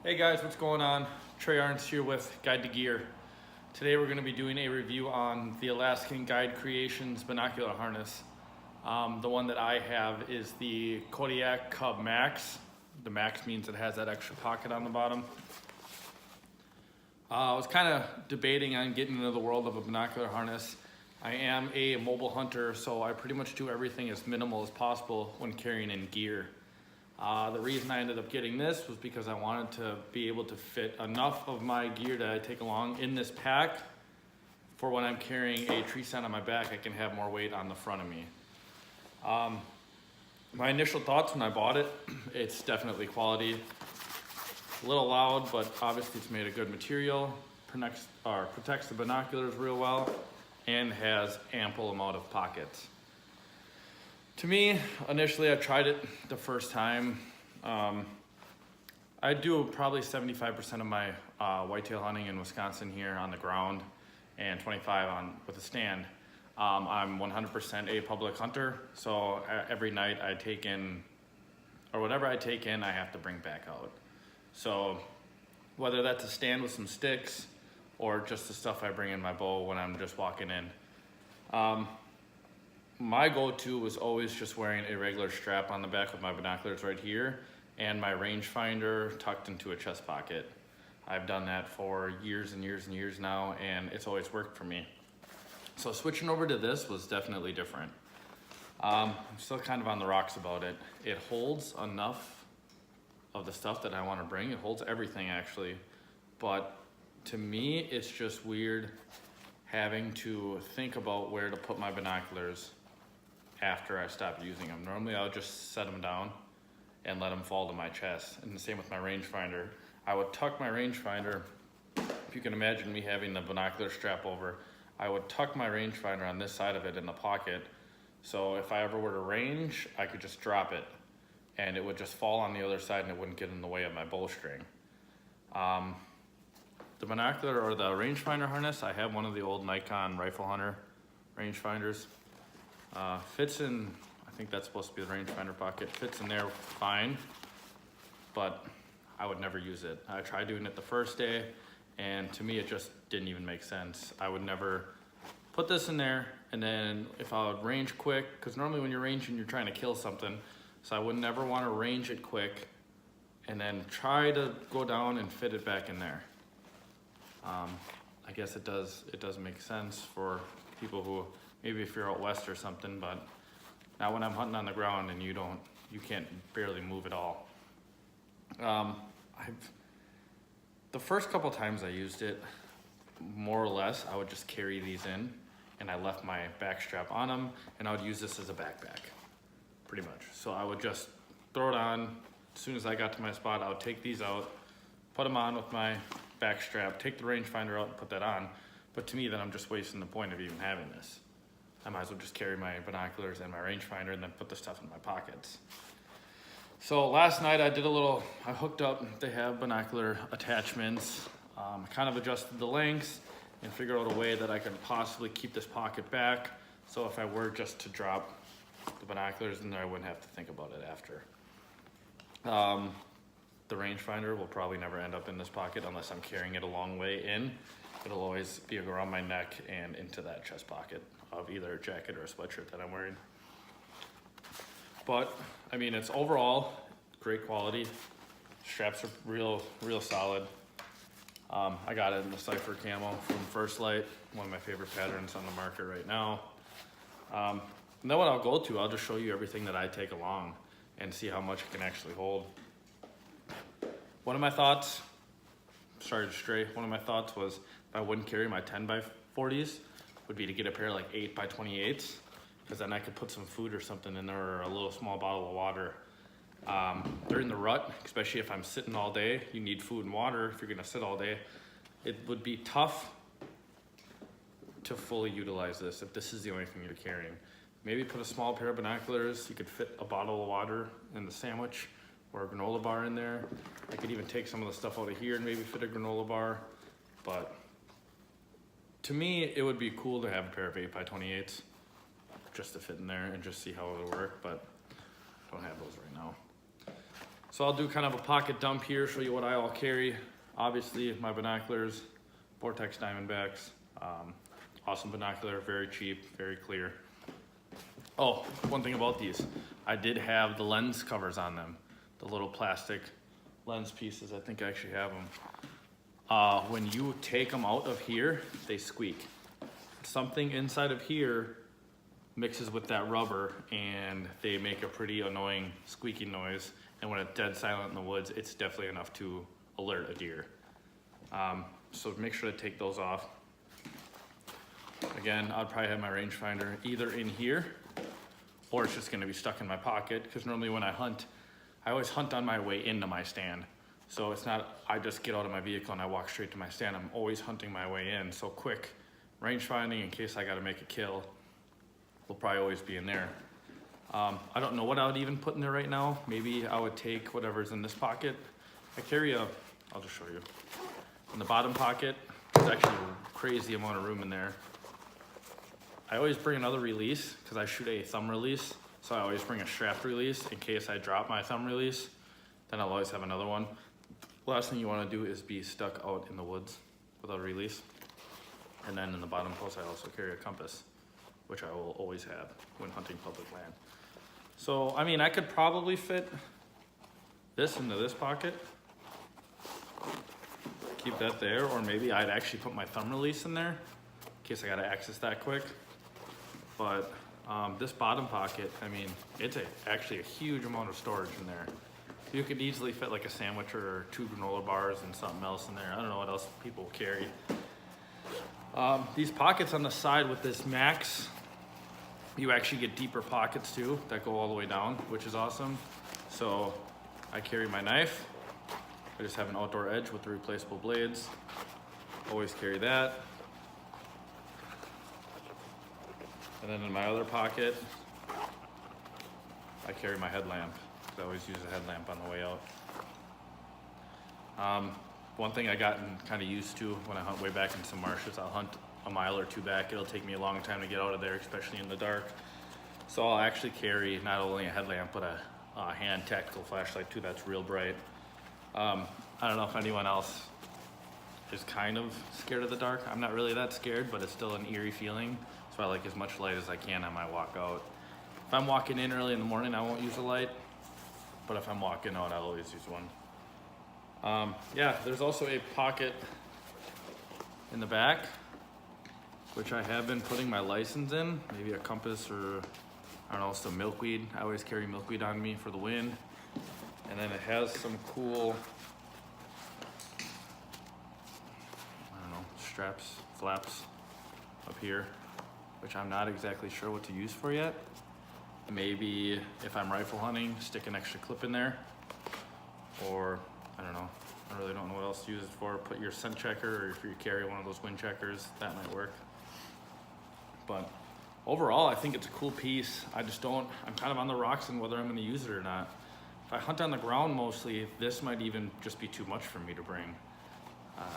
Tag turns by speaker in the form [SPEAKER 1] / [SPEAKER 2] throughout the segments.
[SPEAKER 1] Hey guys, what's going on? Trey Arns here with Guide to Gear. Today we're going to be doing a review on the Alaskan Guide Creations binocular harness. The one that I have is the Kodiak Cub Max. The Max means it has that extra pocket on the bottom. I was kind of debating on getting into the world of a binocular harness. I am a mobile hunter, so I pretty much do everything as minimal as possible when carrying in gear. The reason I ended up getting this was because I wanted to be able to fit enough of my gear that I take along in this pack for when I'm carrying a tree stand on my back, I can have more weight on the front of me. My initial thoughts when I bought it, it's definitely quality. A little loud, but obviously it's made of good material, protects the binoculars real well, and has ample amount of pockets. To me, initially I tried it the first time. I do probably 75% of my whitetail hunting in Wisconsin here on the ground and 25 with a stand. I'm 100% a public hunter, so every night I take in, or whatever I take in, I have to bring back out. So whether that's a stand with some sticks or just the stuff I bring in my bow when I'm just walking in. My go-to was always just wearing a regular strap on the back with my binoculars right here and my rangefinder tucked into a chest pocket. I've done that for years and years and years now, and it's always worked for me. So switching over to this was definitely different. I'm still kind of on the rocks about it. It holds enough of the stuff that I want to bring. It holds everything actually, but to me it's just weird having to think about where to put my binoculars after I stop using them. Normally I'll just set them down and let them fall to my chest. And the same with my rangefinder. I would tuck my rangefinder, if you can imagine me having the binocular strap over, I would tuck my rangefinder on this side of it in the pocket. So if I ever were to range, I could just drop it and it would just fall on the other side and it wouldn't get in the way of my bowstring. The binocular or the rangefinder harness, I have one of the old Nikon Rifle Hunter rangefinders. Fits in, I think that's supposed to be the rangefinder pocket, fits in there fine, but I would never use it. I tried doing it the first day, and to me it just didn't even make sense. I would never put this in there, and then if I would range quick, because normally when you're ranging you're trying to kill something, so I would never want to range it quick and then try to go down and fit it back in there. I guess it does make sense for people who, maybe if you're out west or something, but not when I'm hunting on the ground and you can't barely move at all. The first couple times I used it, more or less, I would just carry these in and I left my back strap on them and I would use this as a backpack, pretty much. So I would just throw it on. As soon as I got to my spot, I would take these out, put them on with my back strap, take the rangefinder out and put that on. But to me, then I'm just wasting the point of even having this. I might as well just carry my binoculars and my rangefinder and then put the stuff in my pockets. So last night I hooked up, they have binocular attachments. Kind of adjusted the lengths and figured out a way that I could possibly keep this pocket back. So if I were just to drop the binoculars in there, I wouldn't have to think about it after. The rangefinder will probably never end up in this pocket unless I'm carrying it a long way in. It'll always be around my neck and into that chest pocket of either a jacket or a sweatshirt that I'm wearing. But I mean, it's overall great quality. Straps are real solid. I got it in the Cypher camo from First Light, one of my favorite patterns on the market right now. And then what I'll go to, I'll just show you everything that I take along and see how much it can actually hold. One of my thoughts, sorry to stray, one of my thoughts was if I wouldn't carry my 10x40s, would be to get a pair of like 8x28s, because then I could put some food or something in there or a little small bottle of water. During the rut, especially if I'm sitting all day, you need food and water if you're gonna sit all day. It would be tough to fully utilize this if this is the only thing you're carrying. Maybe put a small pair of binoculars, you could fit a bottle of water in the sandwich or a granola bar in there. I could even take some of the stuff out of here and maybe fit a granola bar, but to me, it would be cool to have a pair of 8x28s just to fit in there and just see how it'll work, but I don't have those right now. So I'll do kind of a pocket dump here, show you what I all carry. Obviously my binoculars, Vortex Diamondbacks, awesome binocular, very cheap, very clear. Oh, one thing about these, I did have the lens covers on them, the little plastic lens pieces. I think I actually have them. When you take them out of here, they squeak. Something inside of here mixes with that rubber and they make a pretty annoying squeaking noise. And when it's dead silent in the woods, it's definitely enough to alert a deer. So make sure to take those off. Again, I'd probably have my rangefinder either in here or it's just gonna be stuck in my pocket, because normally when I hunt, I always hunt on my way into my stand. So it's not, I just get out of my vehicle and I walk straight to my stand. I'm always hunting my way in. So quick rangefinding in case I gotta make a kill will probably always be in there. I don't know what I would even put in there right now. Maybe I would take whatever's in this pocket. I carry a, I'll just show you. In the bottom pocket, there's actually a crazy amount of room in there. I always bring another release because I shoot a thumb release. So I always bring a shaft release in case I drop my thumb release. Then I'll always have another one. Last thing you want to do is be stuck out in the woods without a release. And then in the bottom post, I also carry a compass, which I will always have when hunting public land. So, I mean, I could probably fit this into this pocket, keep that there, or maybe I'd actually put my thumb release in there in case I gotta access that quick. But this bottom pocket, I mean, it's actually a huge amount of storage in there. You could easily fit like a sandwich or 2 granola bars and something else in there. I don't know what else people carry. These pockets on the side with this Max, you actually get deeper pockets too that go all the way down, which is awesome. So I carry my knife. I just have an outdoor edge with the replaceable blades. Always carry that. And then in my other pocket, I carry my headlamp. I always use a headlamp on the way out. One thing I gotten kind of used to when I hunt way back in some marshes, I'll hunt a mile or 2 back. It'll take me a long time to get out of there, especially in the dark. So I'll actually carry not only a headlamp, but a hand tactical flashlight too that's real bright. I don't know if anyone else is kind of scared of the dark. I'm not really that scared, but it's still an eerie feeling. So I like as much light as I can on my walk out. If I'm walking in early in the morning, I won't use a light. But if I'm walking out, I'll always use one. Yeah, there's also a pocket in the back, which I have been putting my license in, maybe a compass or, I don't know, some milkweed. I always carry milkweed on me for the wind. And then it has some cool, I don't know, straps, flaps up here, which I'm not exactly sure what to use for yet. Maybe if I'm rifle hunting, stick an extra clip in there, or I don't know. I really don't know what else to use it for. Put your scent checker, or if you carry one of those wind checkers, that might work. But overall, I think it's a cool piece. I'm kind of on the rocks on whether I'm gonna use it or not. If I hunt on the ground mostly, this might even just be too much for me to bring.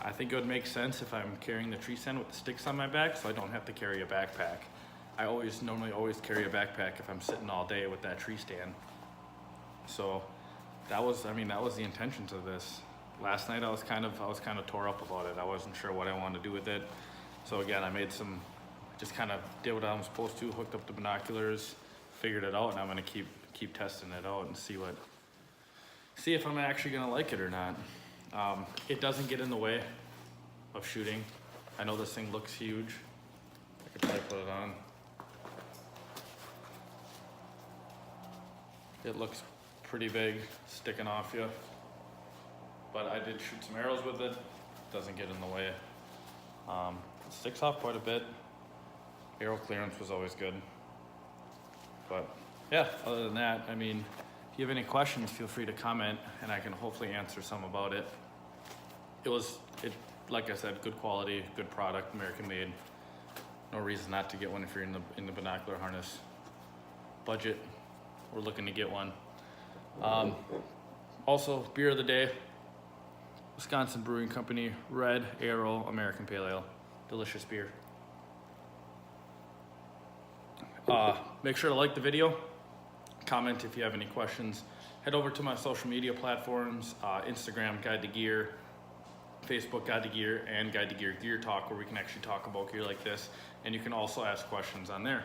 [SPEAKER 1] I think it would make sense if I'm carrying the tree stand with the sticks on my back, so I don't have to carry a backpack. I normally always carry a backpack if I'm sitting all day with that tree stand. So that was the intentions of this. Last night I was kind of tore up about it. I wasn't sure what I wanted to do with it. So again, just kind of did what I'm supposed to, hooked up the binoculars, figured it out, and I'm gonna keep testing it out and see if I'm actually gonna like it or not. It doesn't get in the way of shooting. I know this thing looks huge. I could probably put it on. It looks pretty big, sticking off you. But I did shoot some arrows with it. Doesn't get in the way. It sticks off quite a bit. Arrow clearance was always good. But yeah, other than that, I mean, if you have any questions, feel free to comment and I can hopefully answer some about it. Like I said, good quality, good product, American made. No reason not to get one if you're in the binocular harness budget. We're looking to get one. Also, beer of the day, Wisconsin Brewing Company, Red Arrow American Pale Ale. Delicious beer. Make sure to like the video, comment if you have any questions, head over to my social media platforms, Instagram, Guide to Gear, Facebook, Guide to Gear, and Guide to Gear Gear Talk, where we can actually talk about gear like this. And you can also ask questions on there.